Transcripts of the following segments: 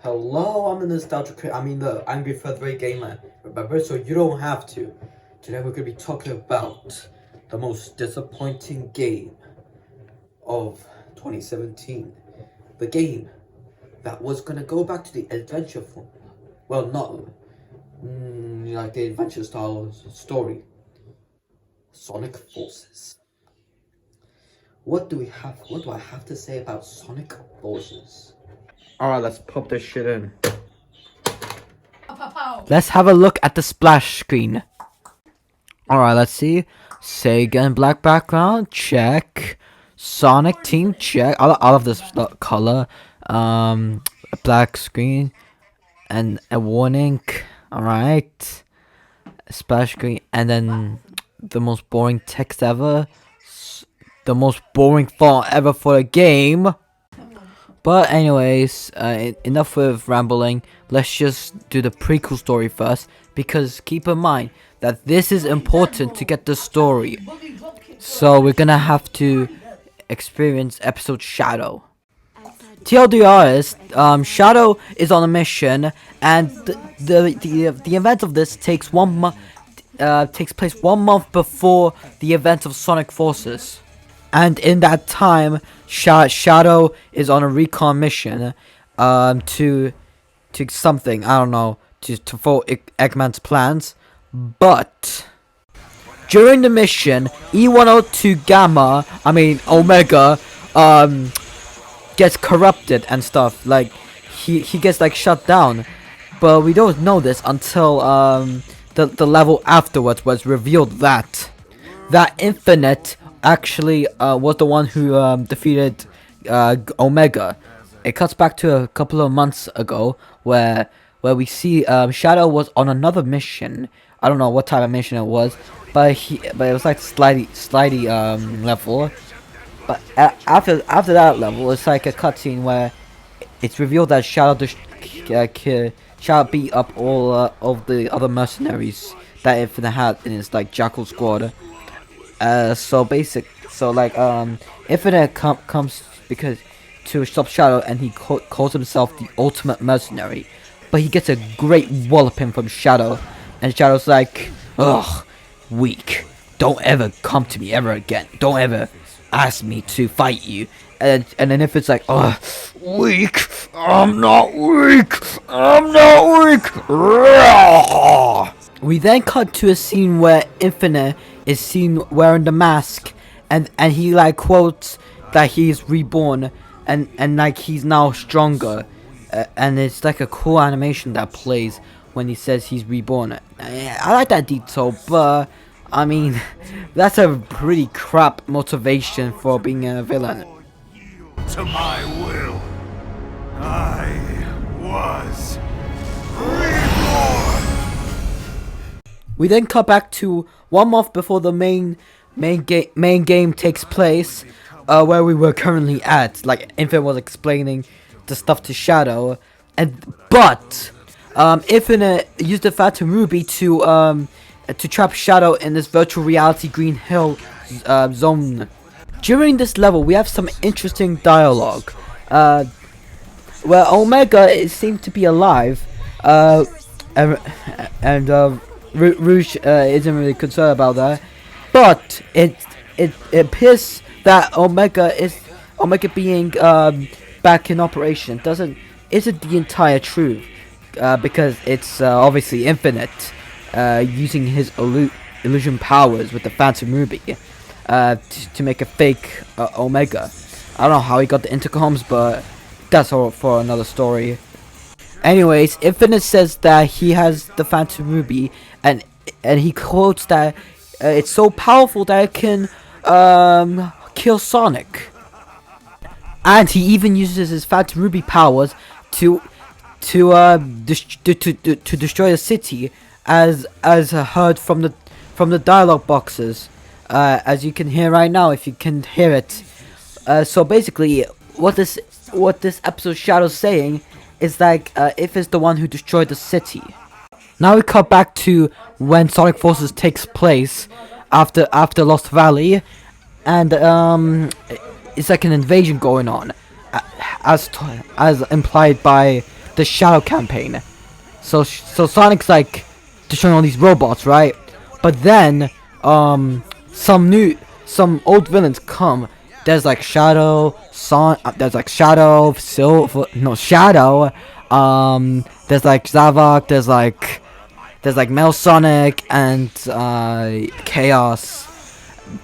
Hello, I'm the the Angry Third Rate Gamer. Remember, so you don't have to. Today we're gonna be talking about the most disappointing game of 2017. The game that was gonna go back to the adventure form. Well, not like the adventure style story. Sonic Forces. What do I have to say about Sonic Forces? Alright, let's pop this shit in. Let's have a look at the splash screen. Alright, let's see. Sega in black background, check. Sonic team, check. I love this color. Black screen. And a warning. Alright. Splash screen. And then the most boring text ever. The most boring font ever for a game. But anyways, enough with rambling. Let's just do the prequel story first, because keep in mind that this is important to get the story. So we're gonna have to experience episode Shadow. TLDR is Shadow is on a mission, and the event of this takes takes place 1 month before the event of Sonic Forces. And in that time, Shadow is on a recon mission, to something, I don't know, to follow Eggman's plans. But during the mission, E102 Omega, gets corrupted and stuff. Like he gets like shut down, but we don't know this until the level afterwards was revealed that Infinite actually was the one who defeated Omega. It cuts back to a couple of months ago where we see Shadow was on another mission. I don't know what type of mission it was, but it was like slidey level. But after that level, it's like a cutscene where it's revealed that Shadow beat up all of the other mercenaries that Infinite had in his like Jackal squad. Infinite comes because to stop Shadow, and he calls himself the ultimate mercenary, but he gets a great walloping from Shadow, and Shadow's like, ugh, weak, don't ever come to me ever again, don't ever ask me to fight you. And then if it's like, ugh, weak, I'm not weak. We then cut to a scene where Infinite is seen wearing the mask, and he like quotes that he's reborn, and like he's now stronger, and it's like a cool animation that plays when he says he's reborn. I like that detail, but I mean that's a pretty crap motivation for being a villain. To my will, I was reborn. We then cut back to 1 month before the main game takes place, where we were currently at. Like Infinite was explaining the stuff to Shadow, but Infinite used the Phantom Ruby to trap Shadow in this virtual reality Green Hill zone. During this level, we have some interesting dialogue, where Omega seemed to be alive, and Rouge isn't really concerned about that, but it appears that Omega being back in operation isn't the entire truth, because it's obviously Infinite using his illusion powers with the Phantom Ruby to make a fake Omega. I don't know how he got the intercoms, but that's all for another story. Anyways, Infinite says that he has the Phantom Ruby, and he quotes that it's so powerful that it can kill Sonic. And he even uses his Phantom Ruby powers to destroy the city, as heard from the dialogue boxes, as you can hear right now, if you can hear it. So basically, what this episode Shadow's saying is like, if it's the one who destroyed the city. Now we cut back to when Sonic Forces takes place after Lost Valley, and it's like an invasion going on, as implied by the Shadow campaign. So Sonic's like destroying all these robots, right? But then some old villains come. There's like Shadow, there's like Shadow, Shadow. There's like Zavok. There's like Metal Sonic and Chaos.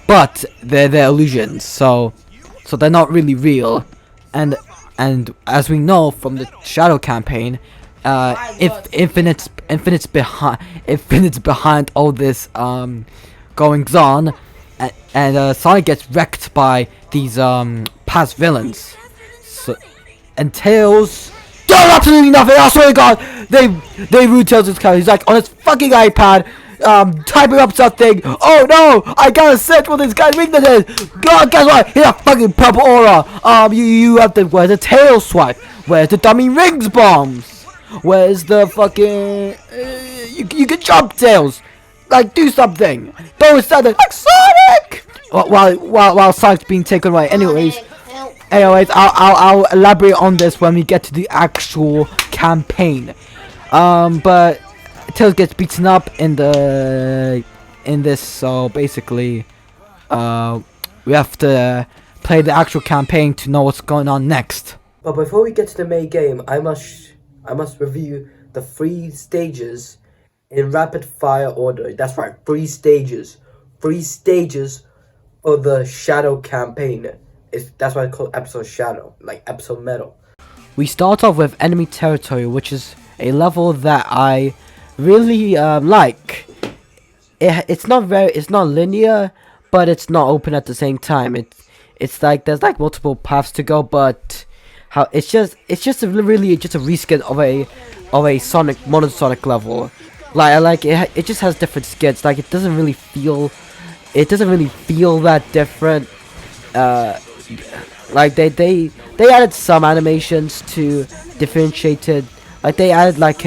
But they're illusions, so they're not really real. And as we know from the Shadow campaign, if Infinite's behind all this goings on, and Sonic gets wrecked by these past villains. So, and Tails does absolutely nothing. I swear to God, they ruined Tails' character. He's like on his fucking iPad, typing up something. Oh no, I gotta search what this guy's weakness is. God, guess what? He's a fucking purple aura. You have to. Where's the Tail swipe? Where's the dummy rings bombs? Where's the fucking? You can jump, Tails. Like, do something. Don't stand there like Sonic. While Sonic's being taken away. Anyways, I'll elaborate on this when we get to the actual campaign. But Tails gets beaten up in this, so basically, we have to play the actual campaign to know what's going on next. But before we get to the main game, I must review the 3 stages in rapid fire order. That's right, 3 stages. 3 stages of the Shadow campaign. That's why I call it episode Shadow, like episode Metal. We start off with enemy territory, which is a level that I really like. It's not linear, but it's not open at the same time. It's like there's like multiple paths to go, but it's just a reskin of a Sonic modern Sonic level. Like I like it. It just has different skins. Like it doesn't really feel that different. Like they added some animations to differentiate it. Like they added like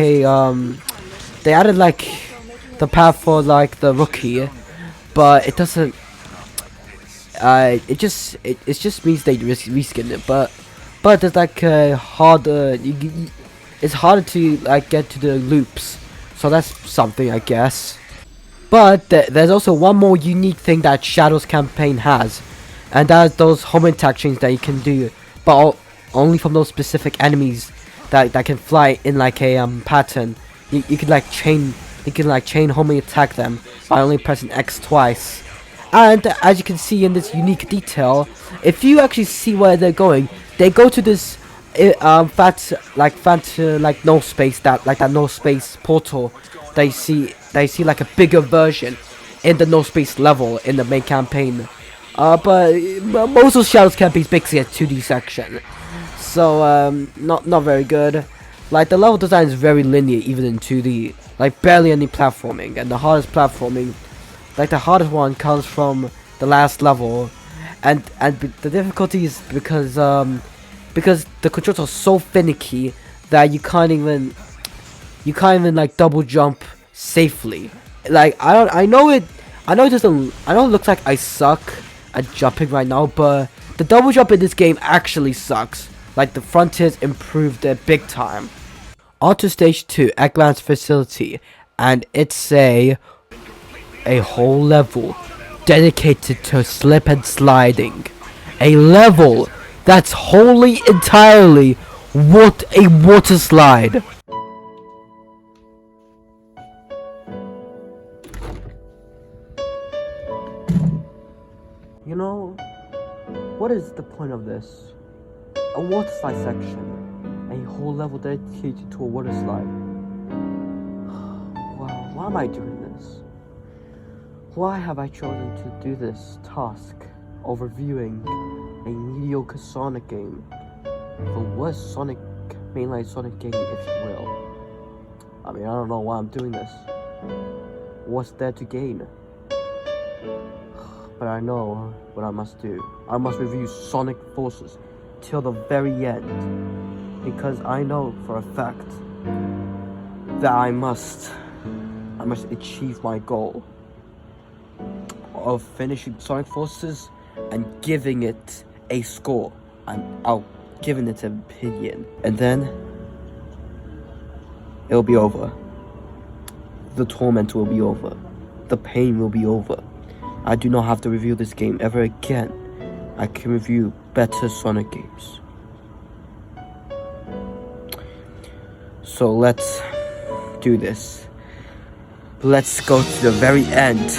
the path for like the rookie, but it doesn't. It just means they reskin it, but there's like harder. It's harder to like get to the loops, so that's something I guess. But there's also one more unique thing that Shadow's campaign has, and that's those home attack chains that you can do, but only from those specific enemies that can fly in like a pattern. You can like chain homing attack them by only pressing X twice. And as you can see in this unique detail, if you actually see where they're going, they go to this no space, that no space portal. They see like a bigger version in the no space level in the main campaign. But most of Shadow's campaign is basically a 2D section, so not very good. Like the level design is very linear even in 2D, like barely any platforming, and the hardest platforming, like the hardest one, comes from the last level, and the difficulty is because the controls are so finicky that you can't even like double jump safely. Like I know it looks like I suck at jumping right now, but the double jump in this game actually sucks. Like the frontiers improved it big time. On to stage 2, Eggman's facility, and it's a whole level dedicated to slip and sliding. A level that's wholly entirely what a water slide. You know, what is the point of this? A water slide section. A whole level dedicated to a water slide. Wow, why am I doing this? Why have I chosen to do this task of reviewing a mediocre Sonic game? The worst mainline Sonic game, if you will. I mean, I don't know why I'm doing this. What's there to gain? But I know what I must do. I must review Sonic Forces till the very end, because I know for a fact that I must achieve my goal of finishing Sonic Forces and giving it a score. I'll giving it an opinion, and then It'll be over. The torment will be over. The pain will be over. I do not have to review this game ever again. I can review better Sonic games. So let's do this. Let's go to the very end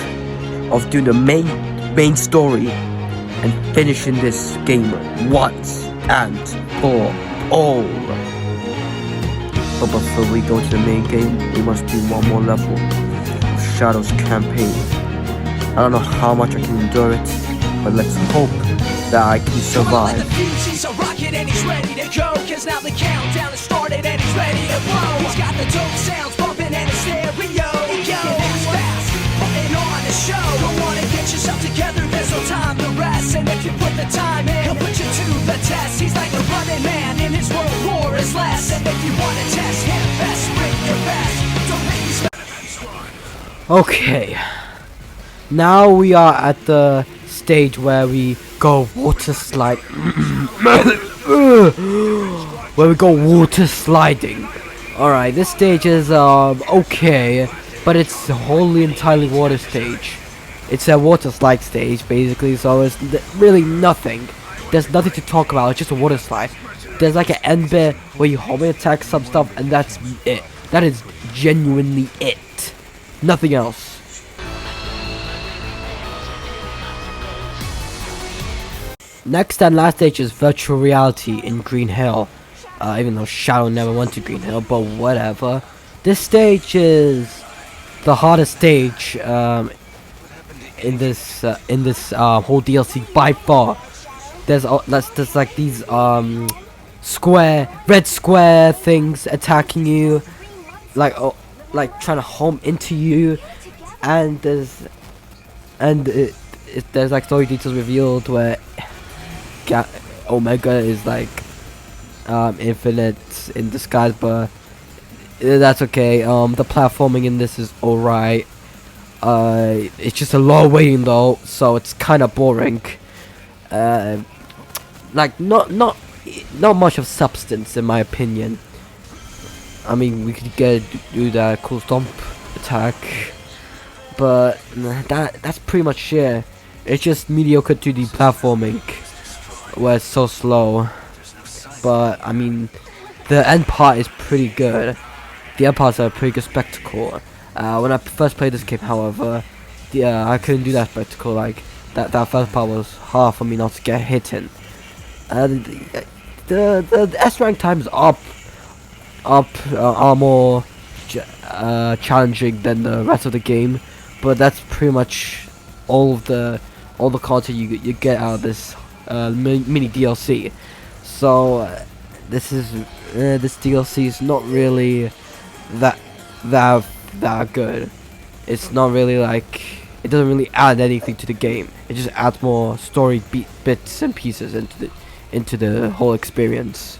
of doing the main story and finishing this game once and for all. But before we go to the main game, we must do one more level of Shadow's campaign. I don't know how much I can endure it, but let's hope that I can survive. The fuse, he's a rocket and he's ready to go. Cause now the countdown has started and he's ready to blow. He's got the dope sounds bumping and his stereo. Fast, fast, putting on a show. Don't wanna get yourself together, there's no time to rest. And if you put the time in, he'll put you to the test. He's like a running man in his world war is less. And if you wanna test him, best bring your best. Don't make me Okay. Now we are at the stage where we go water slide. Where we go water sliding. Alright, this stage is okay, but it's wholly entirely water stage. It's a water slide stage basically, so it's really nothing. There's nothing to talk about, it's just a water slide. There's like an end bit where you homing attack some stuff, and that's it. That is genuinely it. Nothing else. Next and last stage is virtual reality in Green Hill. Even though Shadow never went to Green Hill, but whatever. This stage is the hardest stage in this whole DLC by far. There's like these red square things attacking you, like trying to home into you, and there's like story details revealed where Omega is like infinite in disguise, but that's okay. The platforming in this is alright. It's just a lot of waiting though, so it's kind of boring. Like not much of substance in my opinion. I mean, we could do that cool stomp attack, but that's pretty much it. It's just mediocre 2D platforming where it's so slow. But I mean, the end part is pretty good. The end parts are a pretty good spectacle. When I first played this game, however, I couldn't do that spectacle. Like that first part was hard for me not to get hit in. And the S rank times are more challenging than the rest of the game, but that's pretty much all the content you get out of this mini DLC. So this DLC is not really that good. It's not really like, it doesn't really add anything to the game. It just adds more story bits and pieces into the whole experience.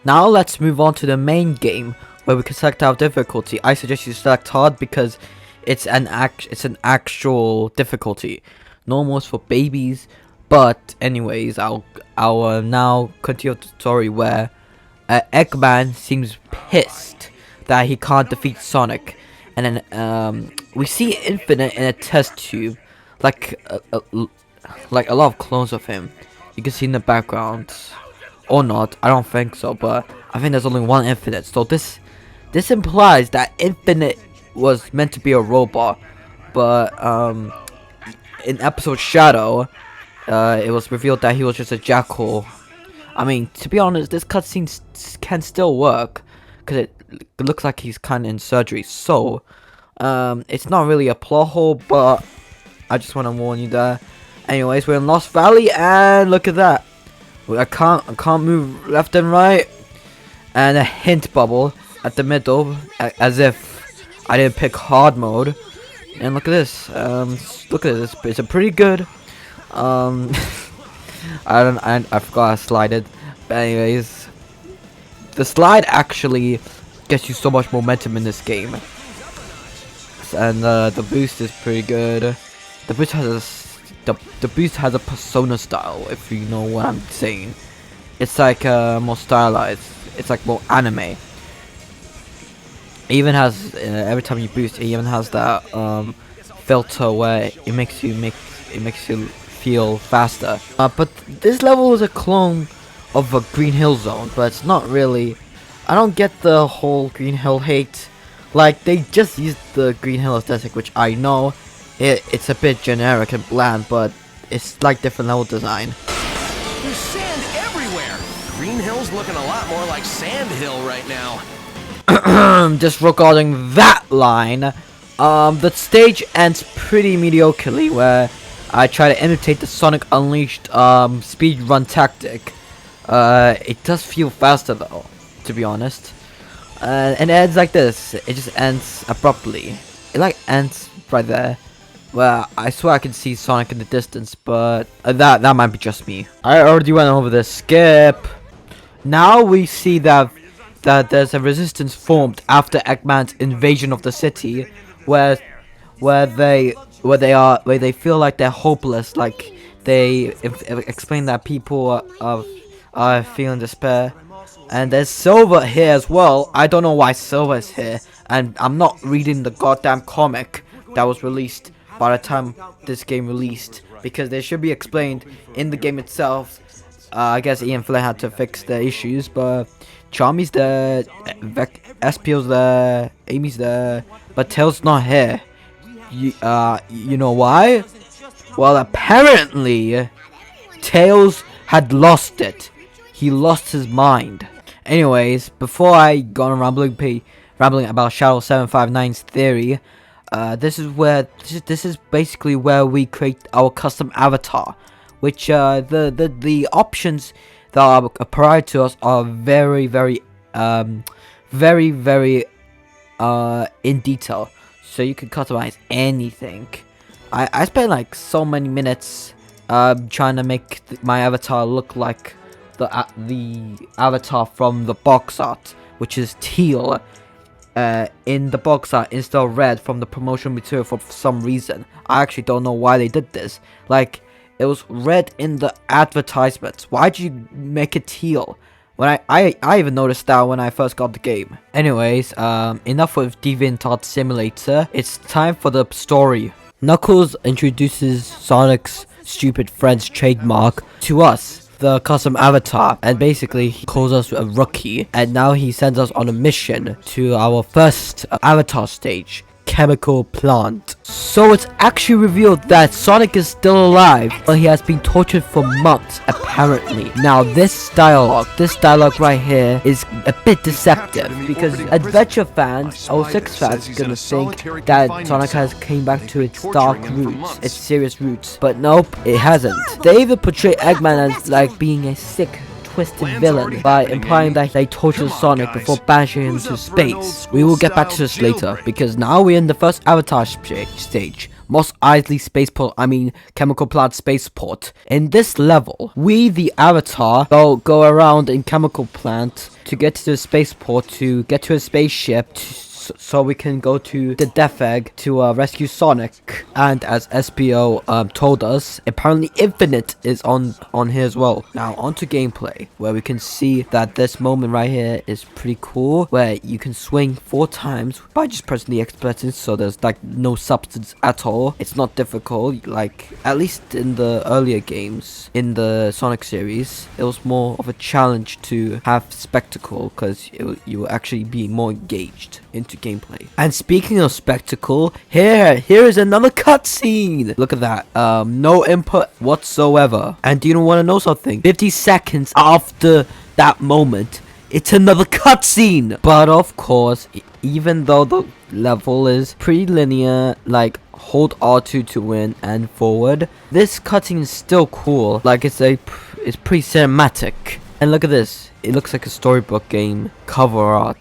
Now let's move on to the main game, where we can select our difficulty. I suggest you select hard because it's an actual difficulty. Normal is for babies, but anyways, I'll now continue the story where Eggman seems pissed that he can't defeat Sonic, and then we see Infinite in a test tube, like a lot of clones of him. You can see in the background, or not. I don't think so, but I think there's only one Infinite. So this implies that Infinite was meant to be a robot, but in episode Shadow, it was revealed that he was just a jackal. I mean, to be honest, this cutscene can still work because it looks like he's kind of in surgery. So it's not really a plot hole, but I just want to warn you there. Anyways, we're in Lost Valley, and look at that. I can't move left and right, and a hint bubble at the middle, as if I didn't pick hard mode. And look at this. Look at this. It's a pretty good. I forgot I slided. But anyways, the slide actually gets you so much momentum in this game, and the boost is pretty good. The boost has a Persona style, if you know what I'm saying. It's like more stylized. It's like more anime. even has every time you boost, it even has that filter where it makes you feel faster. But this level is a clone of a Green Hill Zone, but it's not really. I don't get the whole Green Hill hate. Like, they just used the Green Hill aesthetic, which I know it's a bit generic and bland, but it's like different level design. There's sand everywhere. Green Hill's looking a lot more like Sand Hill right now. Just regarding that line, the stage ends pretty mediocrely, where I try to imitate the Sonic Unleashed speedrun tactic. It does feel faster though, to be honest. And it ends like this. It just ends abruptly. It like ends right there. Well, I swear I can see Sonic in the distance, but that might be just me. I already went over this. Skip. Now we see that there's a resistance formed after Eggman's invasion of the city, where they feel like they're hopeless. Like they explain that people are feeling despair. And there's Silver here as well. I don't know why Silver is here, and I'm not reading the goddamn comic that was released by the time this game released, because they should be explained in the game itself. I guess Ian Flynn had to fix the issues, but Charmy's there, Espio's there, Amy's there, but Tails not here. You know why? Well, apparently Tails had lost it. He lost his mind. Anyways, before I go on rambling about Shadow 759's theory, this is basically where we create our custom avatar, which the options that are provided to us are very in detail, so you can customize anything. I spent like so many minutes trying to make my avatar look like the avatar from the box art, which is teal in the box art instead of red from the promotional material for some reason. I actually don't know why they did this. Like, it was red in the advertisements. Why'd you make it teal? When I even noticed that when I first got the game. Anyways, enough with DeviantArt Simulator. It's time for the story. Knuckles introduces Sonic's stupid friend's trademark to us, the custom avatar, and basically he calls us a rookie, and now he sends us on a mission to our first avatar stage, Chemical Plant. So it's actually revealed that Sonic is still alive, but he has been tortured for months, apparently. Now this dialogue right here is a bit deceptive, because adventure fans, 06 fans, gonna think that Sonic has came back to its dark roots, its serious roots, but nope, it hasn't. They even portray Eggman as like being a sick, twisted villain by implying that they tortured Sonic before banishing him to space. We will get back to this later, because now we're in the first avatar stage, Mos Eisley Spaceport, Chemical Plant Spaceport. In this level, we, the avatar, go around in Chemical Plant to get to the spaceport, to get to a spaceship, so we can go to the Death Egg to rescue Sonic. And as SPO told us, apparently Infinite is on here as well. Now onto gameplay, where we can see that this moment right here is pretty cool, where you can swing 4 times by just pressing the X button, so there's like no substance at all. It's not difficult, like at least in the earlier games in the Sonic series. It was more of a challenge to have spectacle, because you will actually be more engaged into gameplay. And speaking of spectacle, here is another cutscene. Look at that. No input whatsoever. And do you want to know something? 50 seconds after that moment, it's another cutscene. But of course, even though the level is pretty linear, like hold R2 to win and forward, this cutscene is still cool. Like it's pretty cinematic. And look at this. It looks like a storybook game cover art.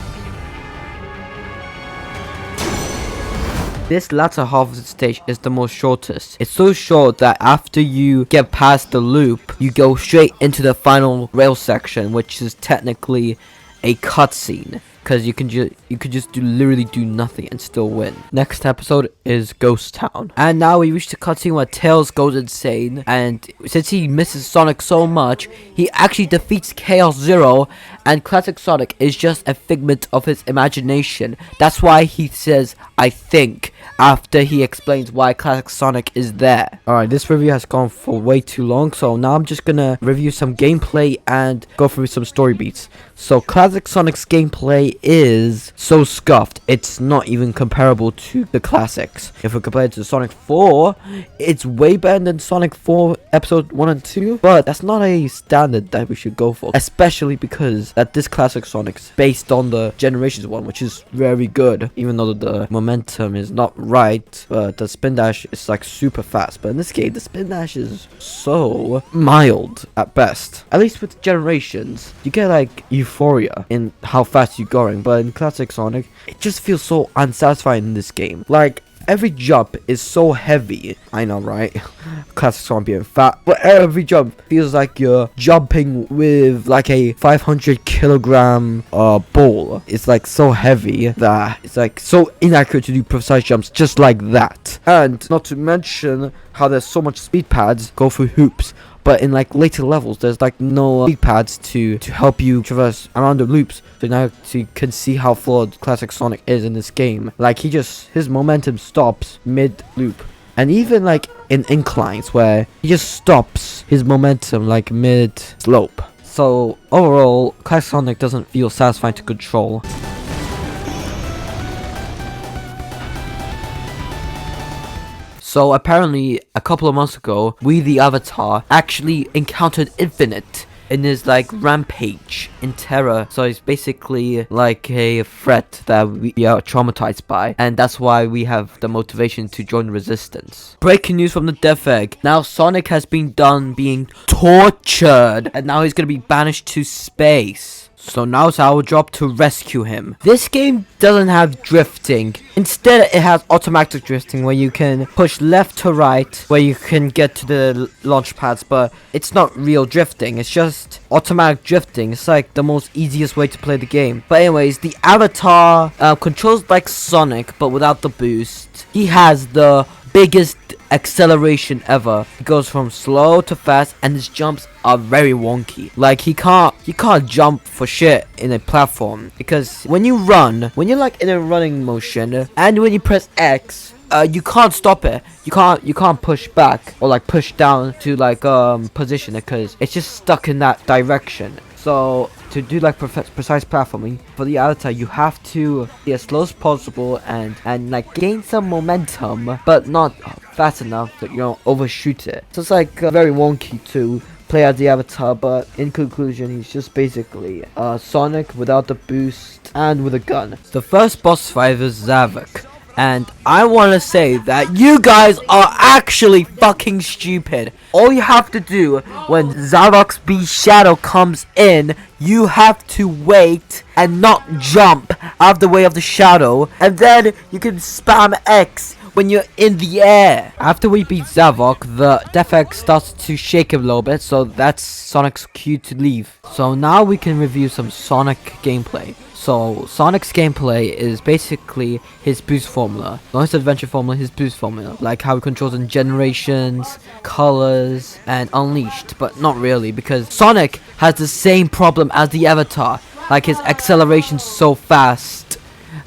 This latter half of the stage is the most shortest. It's so short that after you get past the loop, you go straight into the final rail section, which is technically a cutscene. because you could just literally do nothing and still win. Next episode is Ghost Town, and now we reach the cutscene where Tails goes insane, and since he misses Sonic so much, he actually defeats Chaos Zero, and Classic Sonic is just a figment of his imagination. That's why he says "I think" after he explains why Classic Sonic is there. Alright, this review has gone for way too long, so now I'm just gonna review some gameplay and go through some story beats. So Classic Sonic's gameplay is so scuffed, it's not even comparable to the classics. If we compare it to Sonic 4, it's way better than Sonic 4 episode 1 and 2, but that's not a standard that we should go for, especially because that this Classic Sonic's based on the Generations one, which is very good, even though the momentum is not right, but the spin dash is like super fast. But in this game, the spin dash is so mild at best. At least with Generations, you get like euphoria in how fast you're going, but in Classic Sonic, it just feels so unsatisfying in this game. Like, every jump is so heavy. I know, right? Classic Sonic being fat, but every jump feels like you're jumping with like a 500 kilogram ball. It's like so heavy that it's like so inaccurate to do precise jumps just like that. And not to mention how there's so much speed pads go through hoops. But in like later levels, there's like no speed pads to help you traverse around the loops. So now you can see how flawed Classic Sonic is in this game. Like his momentum stops mid loop. And even like in inclines where he just stops his momentum like mid slope. So overall, Classic Sonic doesn't feel satisfying to control. So apparently, a couple of months ago, we the Avatar actually encountered Infinite in his like rampage in Terra. So it's basically like a threat that we are traumatized by, and that's why we have the motivation to join Resistance. Breaking news from the Death Egg. Now Sonic has been done being tortured, and now he's gonna be banished to space. So now it's our job to rescue him. This game doesn't have drifting. Instead, it has automatic drifting where you can push left to right, where you can get to the launch pads, but it's not real drifting. It's just automatic drifting. It's like the most easiest way to play the game. But anyways, the Avatar controls like Sonic, but without the boost. He has the biggest acceleration ever. He goes from slow to fast, and his jumps are very wonky. Like he can't jump for shit in a platform, because when you're like in a running motion, and when you press X, you can't stop it. You can't push back or like push down to like position it, because it's just stuck in that direction. So to do like precise platforming for the Avatar, you have to be as slow as possible and like gain some momentum, but not fast enough that you don't overshoot it. So it's like very wonky to play as the Avatar, but in conclusion, he's just basically Sonic without the boost and with a gun. The first boss fight is Zavok. And I want to say that you guys are actually fucking stupid. All you have to do when Zavok's Beast Shadow comes in, you have to wait and not jump out of the way of the shadow. And then you can spam X when you're in the air. After we beat Zavok, the Death Egg starts to shake him a little bit, so that's Sonic's cue to leave. So now we can review some Sonic gameplay. So Sonic's gameplay is basically his boost formula. Not his adventure formula, his boost formula. Like how he controls in Generations, Colors, and Unleashed. But not really, because Sonic has the same problem as the Avatar. Like his acceleration's so fast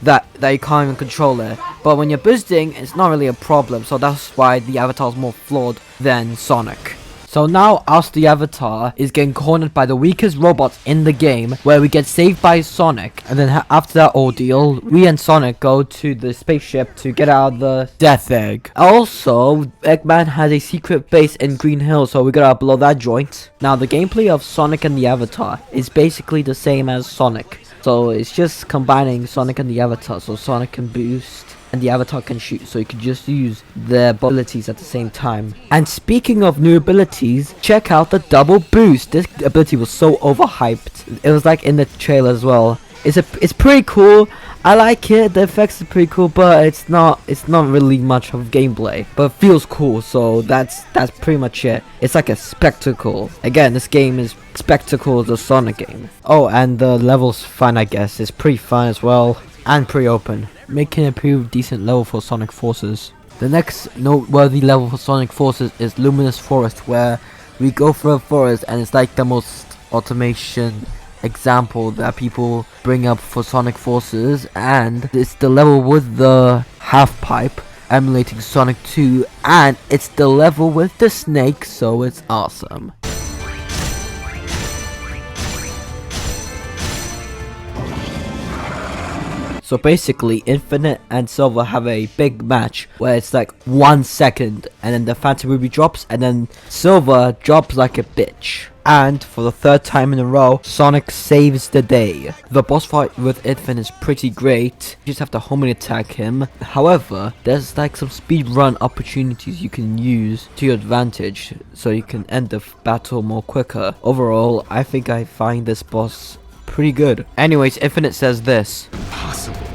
that you can't even control it. But when you're boosting, it's not really a problem. So that's why the Avatar's more flawed than Sonic. So now us the Avatar is getting cornered by the weakest robots in the game, where we get saved by Sonic, and then after that ordeal, we and Sonic go to the spaceship to get out of the Death Egg. Also, Eggman has a secret base in Green Hill, so we gotta blow that joint. Now the gameplay of Sonic and the Avatar is basically the same as Sonic. So it's just combining Sonic and the Avatar, so Sonic can boost and the Avatar can shoot, so you can just use their abilities at the same time. And speaking of new abilities, check out the double boost. This ability was so overhyped. It was like in the trailer as well. it's pretty cool. I like it. The effects are pretty cool, but it's not really much of gameplay. But it feels cool, so that's pretty much it. It's like a spectacle. Again, this game is spectacle the Sonic game. Oh, and the level's fun, I guess. It's pretty fun as well, and pretty open, making it a pretty decent level for Sonic Forces. The next noteworthy level for Sonic Forces is Luminous Forest, where we go through a forest, and it's like the most automation example that people bring up for Sonic Forces, and it's the level with the half pipe emulating Sonic 2, and it's the level with the snake, so it's awesome. So basically, Infinite and Silver have a big match where it's like 1 second, and then the Phantom Ruby drops, and then Silver drops like a bitch. And for the third time in a row, Sonic saves the day. The boss fight with Infinite is pretty great. You just have to homing attack him. However, there's like some speed run opportunities you can use to your advantage, so you can end the battle more quicker. Overall, I think I find this boss pretty good. Anyways, Infinite says this. Impossible.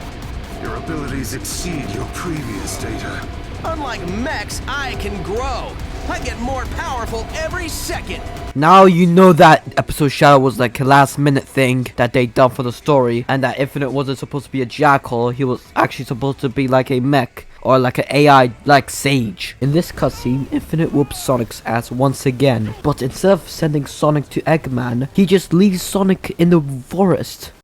Your abilities exceed your previous data. Unlike mechs, I can grow. I get more powerful every second. Now you know that episode Shadow was like a last minute thing that they done for the story, and that Infinite wasn't supposed to be a jackal. He was actually supposed to be like a mech, or like an AI like Sage. In this cutscene, Infinite whoops Sonic's ass once again, but instead of sending Sonic to Eggman, he just leaves Sonic in the forest.